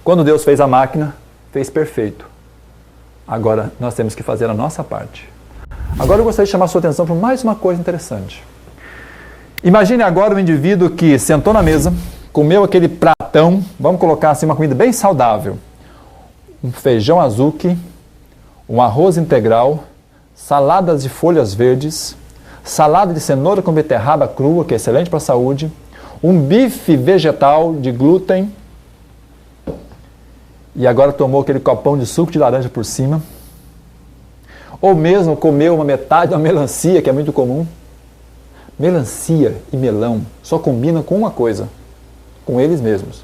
Quando Deus fez a máquina, fez perfeito. Agora nós temos que fazer a nossa parte. Agora eu gostaria de chamar a sua atenção para mais uma coisa interessante. Imagine agora um indivíduo que sentou na mesa, comeu aquele pratão, vamos colocar assim uma comida bem saudável. Um feijão azuki, um arroz integral, saladas de folhas verdes, salada de cenoura com beterraba crua, que é excelente para a saúde, um bife vegetal de glúten, e agora tomou aquele copão de suco de laranja por cima, ou mesmo comeu uma metade de uma melancia, que é muito comum. Melancia e melão só combinam com uma coisa, com eles mesmos.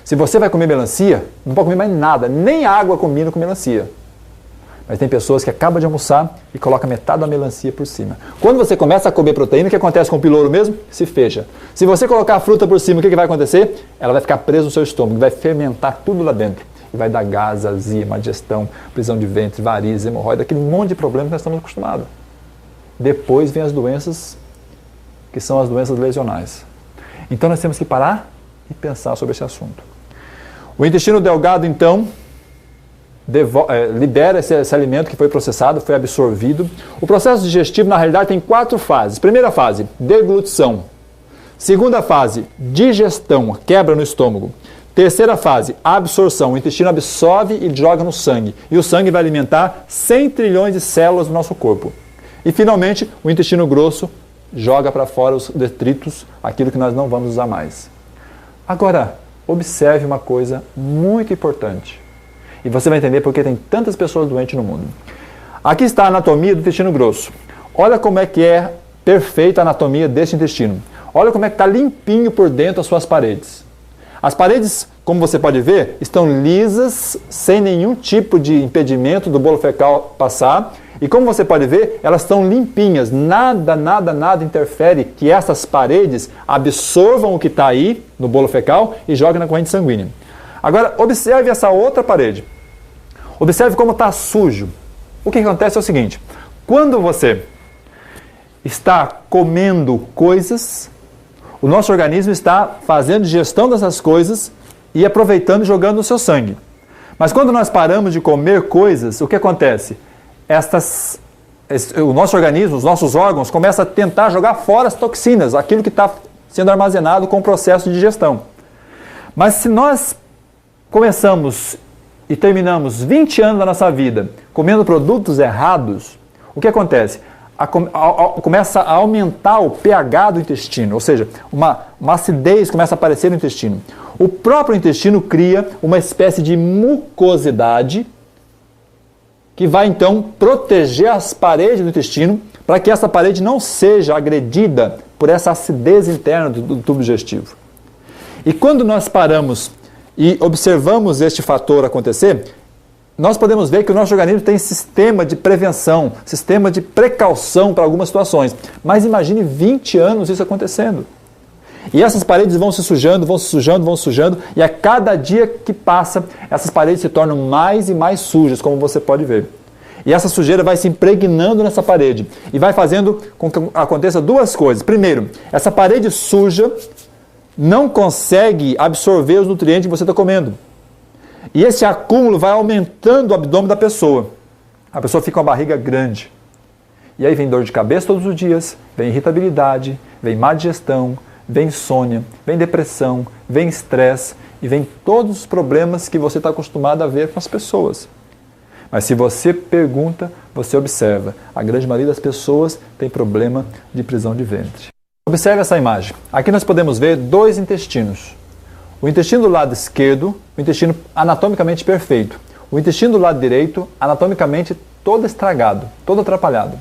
Se você vai comer melancia, não pode comer mais nada, nem água combina com melancia. Mas tem pessoas que acabam de almoçar e colocam metade da melancia por cima. Quando você começa a comer proteína, o que acontece com o pyloro mesmo? Se fecha. Se você colocar a fruta por cima, o que vai acontecer? Ela vai ficar presa no seu estômago, vai fermentar tudo lá dentro. E vai dar gás, azia, má digestão, prisão de ventre, varizes, hemorroida, aquele monte de problemas que nós estamos acostumados. Depois vem as doenças, que são as doenças lesionais. Então nós temos que parar e pensar sobre esse assunto. O intestino delgado, então, libera esse alimento que foi processado, foi absorvido. O processo digestivo, na realidade, tem 4 fases. Primeira fase, deglutição. Segunda fase, digestão, quebra no estômago. Terceira fase, absorção. O intestino absorve e joga no sangue. E o sangue vai alimentar 100 trilhões de células do nosso corpo. E, finalmente, o intestino grosso joga para fora os detritos, aquilo que nós não vamos usar mais. Agora, observe uma coisa muito importante. E você vai entender por que tem tantas pessoas doentes no mundo. Aqui está a anatomia do intestino grosso. Olha como é que é perfeita a anatomia desse intestino. Olha como é que está limpinho por dentro as suas paredes. As paredes, como você pode ver, estão lisas, sem nenhum tipo de impedimento do bolo fecal passar. E como você pode ver, elas estão limpinhas. Nada interfere que essas paredes absorvam o que está aí no bolo fecal e joguem na corrente sanguínea. Agora, observe essa outra parede. Observe como está sujo. O que acontece é o seguinte: quando você está comendo coisas, o nosso organismo está fazendo digestão dessas coisas e aproveitando e jogando no seu sangue. Mas quando nós paramos de comer coisas, o que acontece? O nosso organismo, os nossos órgãos, começam a tentar jogar fora as toxinas, aquilo que está sendo armazenado com o processo de digestão. Mas se nós começamos e terminamos 20 anos da nossa vida comendo produtos errados, o que acontece? Começa a aumentar o pH do intestino, ou seja, uma acidez começa a aparecer no intestino. O próprio intestino cria uma espécie de mucosidade que vai então proteger as paredes do intestino para que essa parede não seja agredida por essa acidez interna do tubo digestivo. E quando nós paramos e observamos este fator acontecer, nós podemos ver que o nosso organismo tem sistema de prevenção, sistema de precaução para algumas situações. Mas imagine 20 anos isso acontecendo. E essas paredes vão se sujando, e a cada dia que passa, essas paredes se tornam mais e mais sujas, como você pode ver. E essa sujeira vai se impregnando nessa parede e vai fazendo com que aconteça 2 coisas. Primeiro, essa parede suja não consegue absorver os nutrientes que você está comendo. E esse acúmulo vai aumentando o abdômen da pessoa. A pessoa fica com a barriga grande. E aí vem dor de cabeça todos os dias, vem irritabilidade, vem má digestão, vem insônia, vem depressão, vem estresse e vem todos os problemas que você está acostumado a ver com as pessoas. Mas se você pergunta, você observa. A grande maioria das pessoas tem problema de prisão de ventre. Observe essa imagem. Aqui nós podemos ver 2 intestinos. O intestino do lado esquerdo, o intestino anatomicamente perfeito. O intestino do lado direito, anatomicamente todo estragado, todo atrapalhado.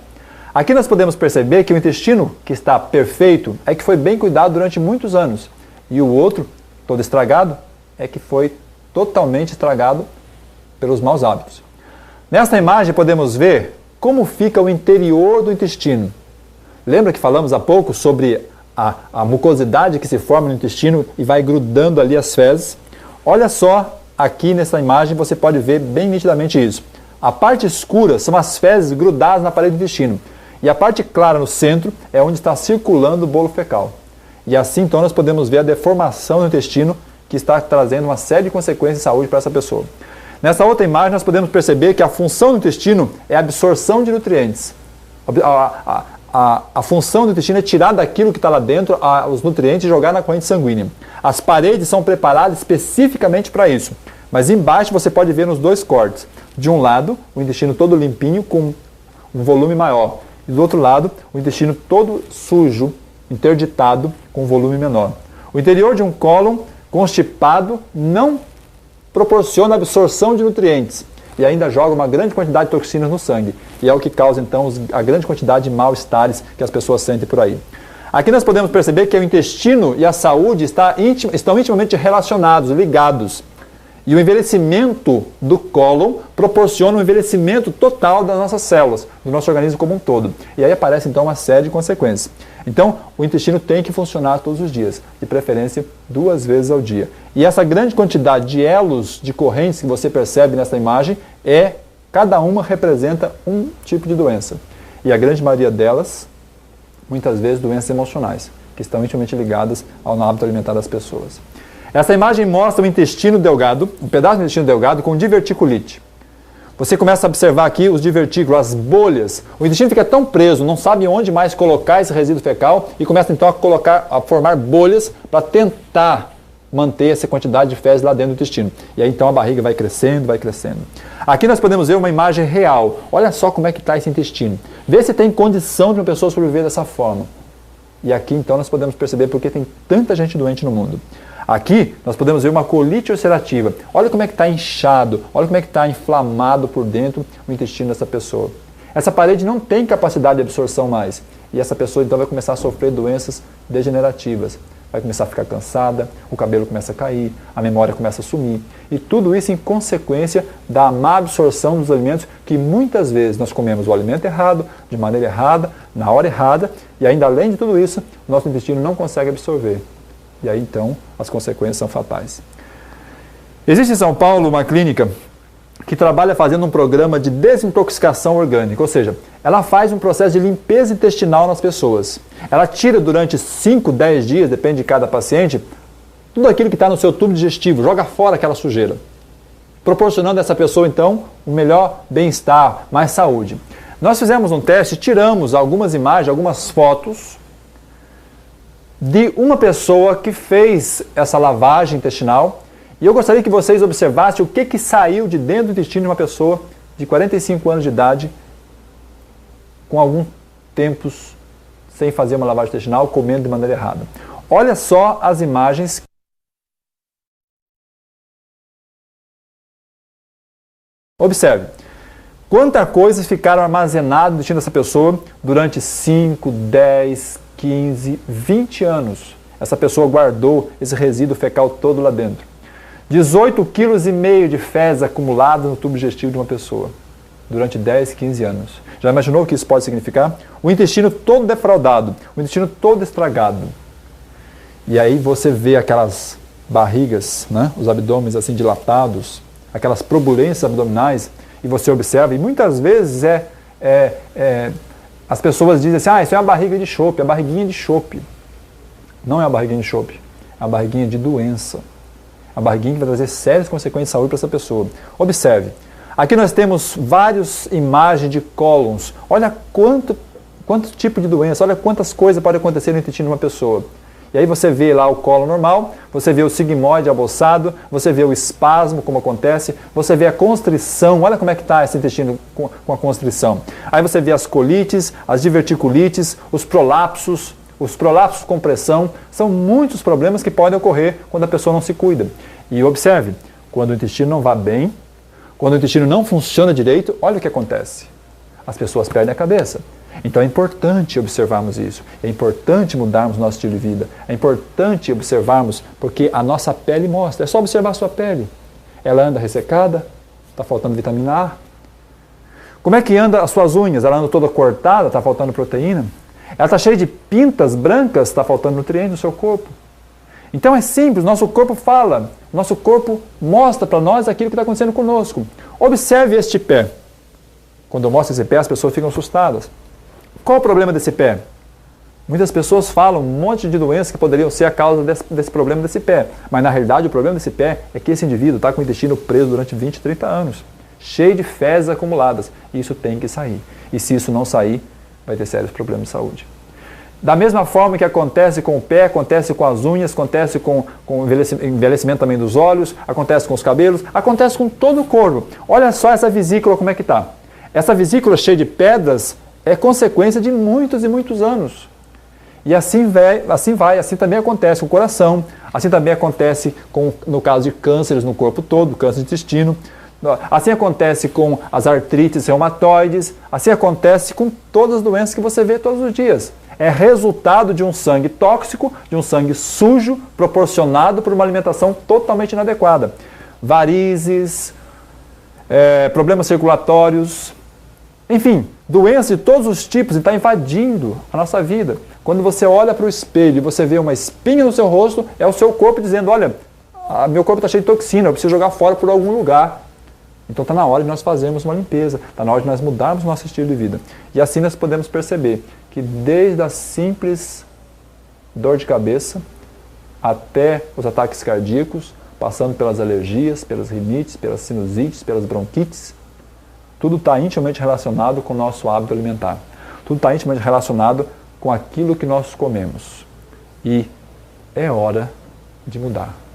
Aqui nós podemos perceber que o intestino que está perfeito é que foi bem cuidado durante muitos anos. E o outro, todo estragado, é que foi totalmente estragado pelos maus hábitos. Nesta imagem podemos ver como fica o interior do intestino. Lembra que falamos há pouco sobre a mucosidade que se forma no intestino e vai grudando ali as fezes? Olha só, aqui nessa imagem você pode ver bem nitidamente isso. A parte escura são as fezes grudadas na parede do intestino. E a parte clara no centro é onde está circulando o bolo fecal. E assim então nós podemos ver a deformação do intestino que está trazendo uma série de consequências de saúde para essa pessoa. Nessa outra imagem, nós podemos perceber que a função do intestino é a absorção de nutrientes. A função do intestino é tirar daquilo que está lá dentro os nutrientes e jogar na corrente sanguínea. As paredes são preparadas especificamente para isso. Mas embaixo você pode ver nos dois cortes. De um lado, o intestino todo limpinho com um volume maior. E do outro lado, o intestino todo sujo, interditado, com um volume menor. O interior de um cólon constipado não proporciona absorção de nutrientes e ainda joga uma grande quantidade de toxinas no sangue. E é o que causa, então, a grande quantidade de mal-estares que as pessoas sentem por aí. Aqui nós podemos perceber que o intestino e a saúde estão intimamente relacionados, ligados. E o envelhecimento do cólon proporciona um envelhecimento total das nossas células, do nosso organismo como um todo. E aí aparece então uma série de consequências. Então, o intestino tem que funcionar todos os dias, de preferência 2 vezes ao dia. E essa grande quantidade de elos, de correntes que você percebe nessa imagem, cada uma representa um tipo de doença. E a grande maioria delas, muitas vezes, doenças emocionais, que estão intimamente ligadas ao hábito alimentar das pessoas. Essa imagem mostra o intestino delgado, um pedaço do intestino delgado com diverticulite. Você começa a observar aqui os divertículos, as bolhas. O intestino fica tão preso, não sabe onde mais colocar esse resíduo fecal e começa então a formar bolhas para tentar manter essa quantidade de fezes lá dentro do intestino. E aí então a barriga vai crescendo, vai crescendo. Aqui nós podemos ver uma imagem real. Olha só como é que está esse intestino. Vê se tem condição de uma pessoa sobreviver dessa forma. E aqui então nós podemos perceber porque tem tanta gente doente no mundo. Aqui nós podemos ver uma colite ulcerativa. Olha como é que está inchado, olha como é que está inflamado por dentro o intestino dessa pessoa. Essa parede não tem capacidade de absorção mais. E essa pessoa então vai começar a sofrer doenças degenerativas. Vai começar a ficar cansada, o cabelo começa a cair, a memória começa a sumir. E tudo isso em consequência da má absorção dos alimentos que muitas vezes nós comemos o alimento errado, de maneira errada, na hora errada. E ainda além de tudo isso, o nosso intestino não consegue absorver. E aí, então, as consequências são fatais. Existe em São Paulo uma clínica que trabalha fazendo um programa de desintoxicação orgânica, ou seja, ela faz um processo de limpeza intestinal nas pessoas. Ela tira durante 5, 10 dias, depende de cada paciente, tudo aquilo que está no seu tubo digestivo, joga fora aquela sujeira, proporcionando a essa pessoa, então, um melhor bem-estar, mais saúde. Nós fizemos um teste, tiramos algumas imagens, algumas fotos, de uma pessoa que fez essa lavagem intestinal e eu gostaria que vocês observassem o que saiu de dentro do intestino de uma pessoa de 45 anos de idade com alguns tempos sem fazer uma lavagem intestinal, comendo de maneira errada. Olha só as imagens. Observe. Quanta coisa ficaram armazenadas no intestino dessa pessoa durante 5, 10, 15, 20 anos. Essa pessoa guardou esse resíduo fecal todo lá dentro. 18,5 kg de fezes acumuladas no tubo digestivo de uma pessoa durante 10, 15 anos. Já imaginou o que isso pode significar? O intestino todo defraudado, o intestino todo estragado. E aí você vê aquelas barrigas, né? Os abdômenes assim dilatados, aquelas probulências abdominais, e você observa, e muitas vezes as pessoas dizem assim, isso é uma barriga de chope, a barriguinha de chope. Não é a barriguinha de chope, é a barriguinha de doença. A barriguinha que vai trazer sérias consequências de saúde para essa pessoa. Observe, aqui nós temos várias imagens de cólons. Olha quanto tipo de doença, olha quantas coisas podem acontecer no intestino de uma pessoa. E aí você vê lá o cólon normal, você vê o sigmoide abolsado, você vê o espasmo, como acontece, você vê a constrição, olha como é que está esse intestino com a constrição. Aí você vê as colites, as diverticulites, os prolapsos com pressão, são muitos problemas que podem ocorrer quando a pessoa não se cuida. E observe, quando o intestino não vai bem, quando o intestino não funciona direito, olha o que acontece. As pessoas perdem a cabeça. Então é importante observarmos isso, é importante mudarmos nosso estilo de vida, é importante observarmos porque a nossa pele mostra, é só observar a sua pele. Ela anda ressecada, está faltando vitamina A. Como é que anda as suas unhas? Ela anda toda cortada, está faltando proteína. Ela está cheia de pintas brancas, está faltando nutrientes no seu corpo. Então é simples, nosso corpo fala, nosso corpo mostra para nós aquilo que está acontecendo conosco. Observe este pé. Quando eu mostro esse pé, as pessoas ficam assustadas. Qual o problema desse pé? Muitas pessoas falam um monte de doenças que poderiam ser a causa desse problema desse pé. Mas na realidade o problema desse pé é que esse indivíduo está com o intestino preso durante 20, 30 anos. Cheio de fezes acumuladas. E isso tem que sair. E se isso não sair, vai ter sérios problemas de saúde. Da mesma forma que acontece com o pé, acontece com as unhas, acontece com o envelhecimento também dos olhos, acontece com os cabelos, acontece com todo o corpo. Olha só essa vesícula como é que está. Essa vesícula cheia de pedras é consequência de muitos e muitos anos. E assim também acontece com o coração, assim também acontece no caso de cânceres no corpo todo, câncer de intestino, assim acontece com as artrites reumatoides, assim acontece com todas as doenças que você vê todos os dias. É resultado de um sangue tóxico, de um sangue sujo, proporcionado por uma alimentação totalmente inadequada. Varizes, problemas circulatórios, enfim, doenças de todos os tipos, e está invadindo a nossa vida. Quando você olha para o espelho e você vê uma espinha no seu rosto, é o seu corpo dizendo, olha, meu corpo está cheio de toxina, eu preciso jogar fora por algum lugar. Então está na hora de nós fazermos uma limpeza, está na hora de nós mudarmos nosso estilo de vida. E assim nós podemos perceber que desde a simples dor de cabeça até os ataques cardíacos, passando pelas alergias, pelas rinites, pelas sinusites, pelas bronquites, tudo está intimamente relacionado com o nosso hábito alimentar. Tudo está intimamente relacionado com aquilo que nós comemos. E é hora de mudar.